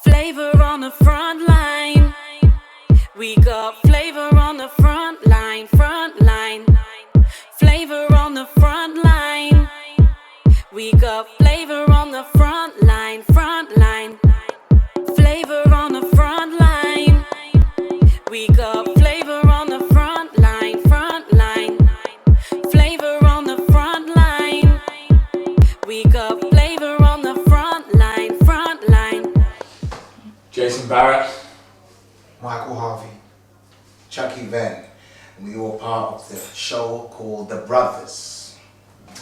Flavor on the front line. We got flavor on the front line, front line. Flavor on the front line. We got flavor on the front line, front line. Flavor on the front line. We got flavor on the front line, front line. Flavor on the front line. We got flavor on the front line, front line. Jason Barrett. Michael Harvey. Chucky Venn. And we were part of the show called The Brothers.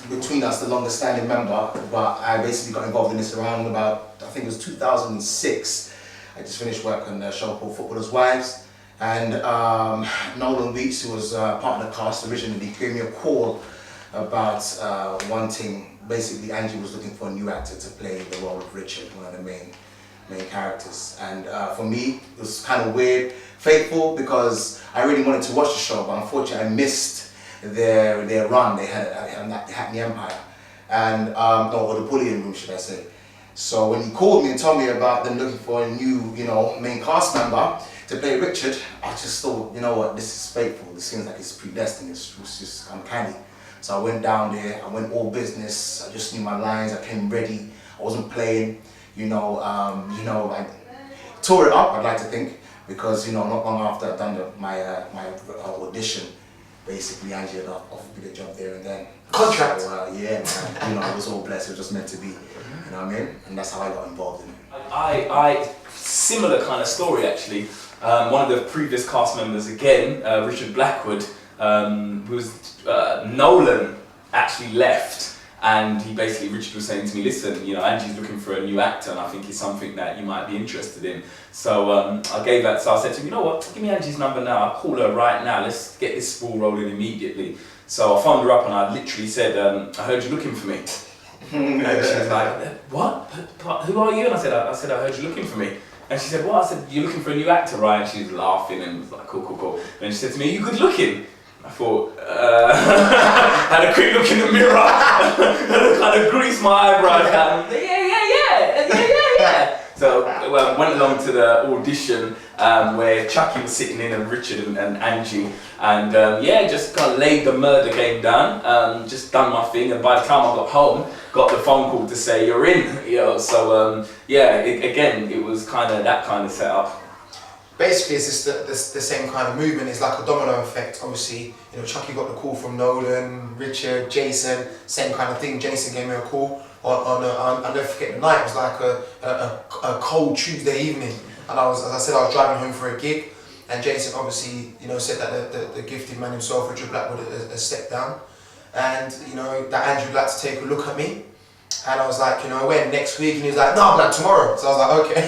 Between us, the longest standing member, but I basically got involved in this around about, I think it was 2006. I just finished work on a show called Footballers' Wives. And Nolan Weeks, who was part of the cast originally, gave me a call about wanting, basically Angie was looking for a new actor to play the role of Richard, one of the main characters. And for me, it was kind of weird, fateful, because I really wanted to watch the show, but unfortunately I missed their run they had at Hackney Empire, and or the Bullion Room, should I say. So when he called me and told me about them looking for a new, main cast member to play Richard, I just thought, you know what, this is fateful. This seems like it's predestined. It's just uncanny. So I went down there. I went all business. I just knew my lines. I came ready. I wasn't playing. I tore it up, I'd like to think, because not long after I'd done my audition, basically Angie had offered me the job there and then. Contract. So, yeah, man. It was all blessed. It was just meant to be. You know what I mean? And that's how I got involved in it. I similar kind of story actually. One of the previous cast members again, Richard Blackwood, was Nolan actually left. And Richard was saying to me, listen, Angie's looking for a new actor and I think it's something that you might be interested in. So I gave that, so I said to him, you know what, give me Angie's number now, I'll call her right now, let's get this ball rolling immediately. So I phoned her up and I literally said, I heard you looking for me. And she was like, what? Who are you? And I said, I heard you looking for me. And she said, what? I said, you're looking for a new actor, right? And she was laughing and was like, cool. And she said to me, are you good looking? I thought, had a quick look in the mirror, kind of greased my eyebrows down. Yeah. So I went along to the audition where Chucky was sitting in and Richard and Angie, and just kind of laid the murder game down, just done my thing, and by the time I got home, got the phone call to say you're in, So it was kind of that kind of setup. Basically, it's just the same kind of movement. It's like a domino effect. Obviously, Chucky got the call from Nolan, Richard, Jason, same kind of thing. Jason gave me a call on I'll never forget the night. It was like a cold Tuesday evening, and I was driving home for a gig, and Jason obviously said that the gifted man himself, Richard Blackwood, has stepped down, and that Andrew would like to take a look at me. And I was like, when? Next week? And he was like, no, black tomorrow. So I was like, okay.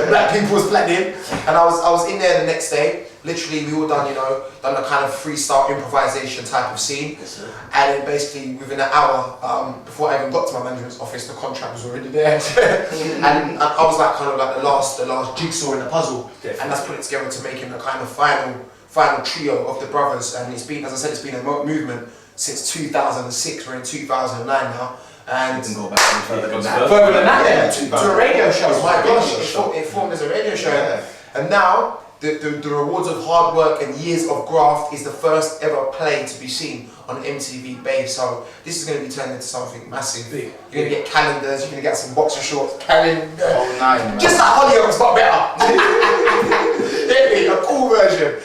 Black people was planning. And I was in there the next day. Literally, we all done a kind of freestyle improvisation type of scene. Yes, and then basically within an hour, before I even got to my management's office, the contract was already there. and I was like kind of like the last jigsaw in the puzzle. Definitely. And that's put it together to making the kind of final trio of the brothers. And it's been, as I said, it's been a movement since 2006. We're in 2009 now. And you can go back further than that, to a radio show. My gosh, it formed as a radio show. Yeah. And now, the rewards of hard work and years of graft is the first ever play to be seen on MTV Base. So this is going to be turned into something massive. You're going to get calendars, you're going to get some boxer shorts, calendar. Oh, nice. Just like Hollyoaks, but better. A cool version.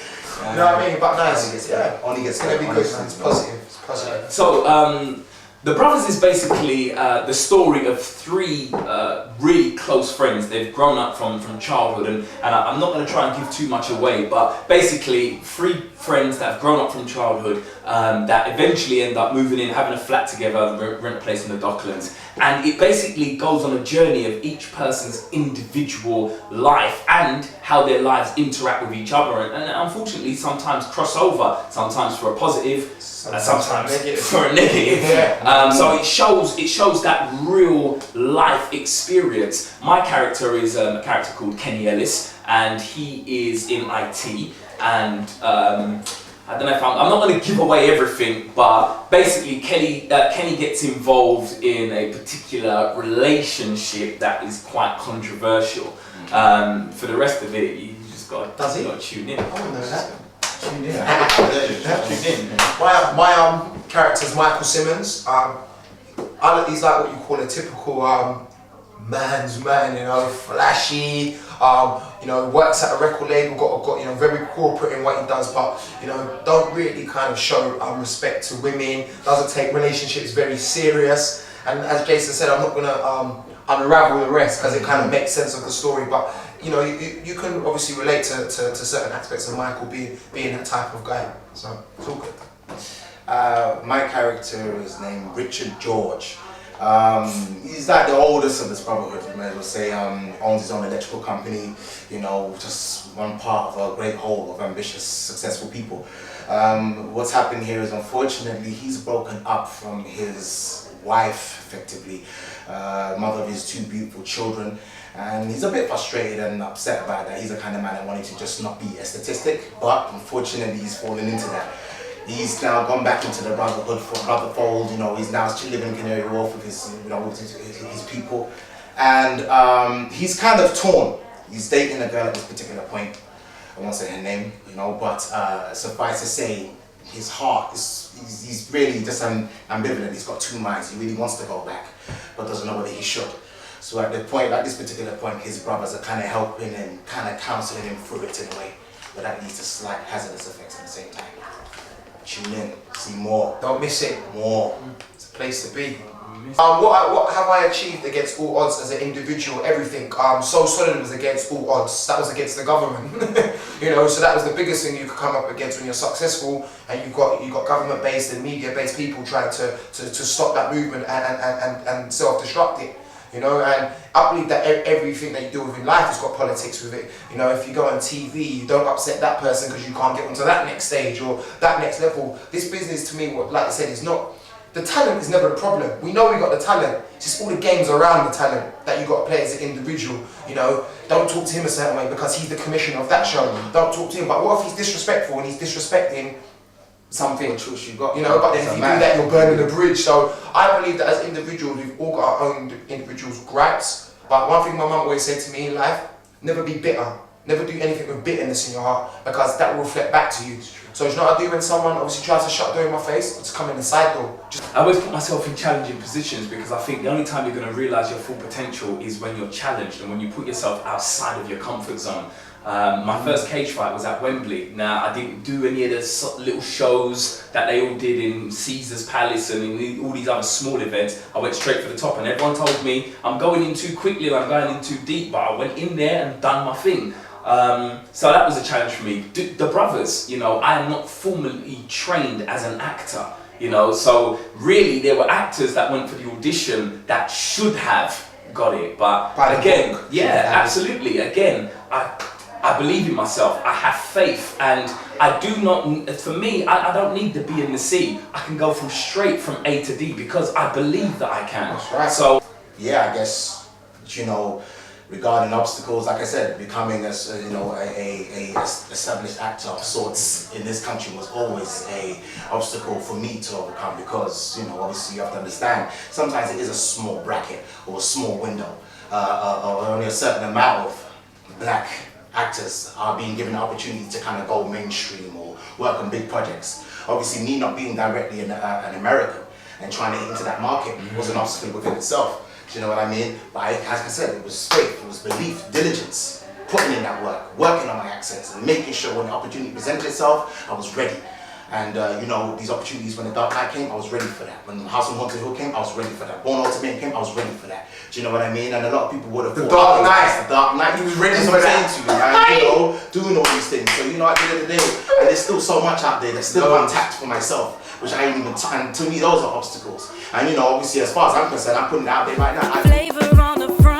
You know what I mean? But nice. It's going to be good, man. It's positive. So, The Brothers is basically the story of three really close friends. They've grown up from childhood, and I'm not going to try and give too much away, but basically three friends that have grown up from childhood that eventually end up moving in, having a flat together, rent a place in the Docklands, and it basically goes on a journey of each person's individual life and how their lives interact with each other, and unfortunately sometimes cross over, sometimes for a positive, sometimes for a negative. So it shows that real life experience. My character is a character called Kenny Ellis, and he is in IT, and I don't know if I'm not going to give away everything, but basically Kenny gets involved in a particular relationship that is quite controversial. For the rest of it, you just got to tune in. I don't know that. Tune in. Tune in. My character's Michael Simmons. He's like what you call a typical man's man, you know, flashy. You know, works at a record label, got you know, very corporate in what he does, but you know, don't really kind of show respect to women. Doesn't take relationships very serious. And as Jason said, I'm not gonna unravel the rest because it kind of makes sense of the story. But you know, you can obviously relate to certain aspects of Michael being that type of guy. So it's all good. My character is named Richard George. He's like the oldest of this brotherhood, you may as well say. Owns his own electrical company, you know, just one part of a great whole of ambitious, successful people. What's happened here is, unfortunately, he's broken up from his wife, effectively, mother of his 2 beautiful children, and he's a bit frustrated and upset about that. He's the kind of man that wanted to just not be a statistic, but unfortunately he's fallen into that. He's now gone back into the brotherhood fold. You know, he's now living in Canary Wharf with his, you know, with his people, and he's kind of torn. He's dating a girl at this particular point. I won't say her name, you know, but suffice to say, his heart is he's really just ambivalent. He's got 2 minds. He really wants to go back, but doesn't know whether he should. So at the point, like this particular point, his brothers are kind of helping and kind of counseling him through it in a way, but that leads to slight hazardous effects at the same time. Tune in, see more. Don't miss it. More. It's a place to be. What have I achieved against all odds as an individual? Everything. So Solid was against all odds. That was against the government. You know, so that was the biggest thing you could come up against when you're successful, and you've got government-based and media-based people trying to stop that movement and self-destruct it. You know, and I believe that everything that you do within life has got politics with it. You know, if you go on TV, you don't upset that person because you can't get onto that next stage or that next level. This business, to me, like I said, is not. The talent is never a problem. We know we got the talent. It's just all the games around the talent that you got to play as an individual. You know, don't talk to him a certain way because he's the commissioner of that show. Don't talk to him. But what if he's disrespectful and he's disrespecting something, you got, you know, but then if you do that, you're burning the bridge. So I believe that as individuals, we've all got our own individuals' gripes. But one thing my mum always said to me in life, never be bitter. Never do anything with bitterness in your heart, because that will reflect back to you. So you know what I do when someone obviously tries to shut door in my face? Just come in the side door. I always put myself in challenging positions because I think the only time you're going to realise your full potential is when you're challenged and when you put yourself outside of your comfort zone. My first cage fight was at Wembley. Now, I didn't do any of the little shows that they all did in Caesar's Palace and in all these other small events. I went straight for the top, and everyone told me I'm going in too quickly and I'm going in too deep, but I went in there and done my thing. So that was a challenge for me. The brothers, you know, I am not formally trained as an actor, you know, so really there were actors that went for the audition that should have got it, but again, yeah, absolutely, again, I believe in myself, I have faith, and I do not, for me, I don't need the B and the C. I can go from straight from A to D because I believe that I can. That's right. So, yeah, I guess, you know, regarding obstacles, like I said, becoming a established actor of sorts in this country was always a obstacle for me to overcome, because, you know, obviously you have to understand, sometimes it is a small bracket or a small window, or only a certain amount of black actors are being given the opportunity to kind of go mainstream or work on big projects. Obviously, me not being directly an American and trying to get into that market was an obstacle within itself. Do you know what I mean? But as I said, it was faith, it was belief, diligence, putting in that work, working on my accents, and making sure when the opportunity presented itself, I was ready. And you know, these opportunities, when The Dark Knight came, I was ready for that. When House on Haunted Hill came, I was ready for that. Born Ultimate came, I was ready for that. Do you know what I mean? And a lot of people would have The Dark Knight. The Dark Knight. He was ready for for that. To you, man, you know, doing all these things. So you know, at the end of the day, and there's still so much out there that's still untapped for myself, which I ain't even. And to me, those are obstacles. And you know, obviously, as far as I'm concerned, I'm putting it out there right now. Flavor on the front.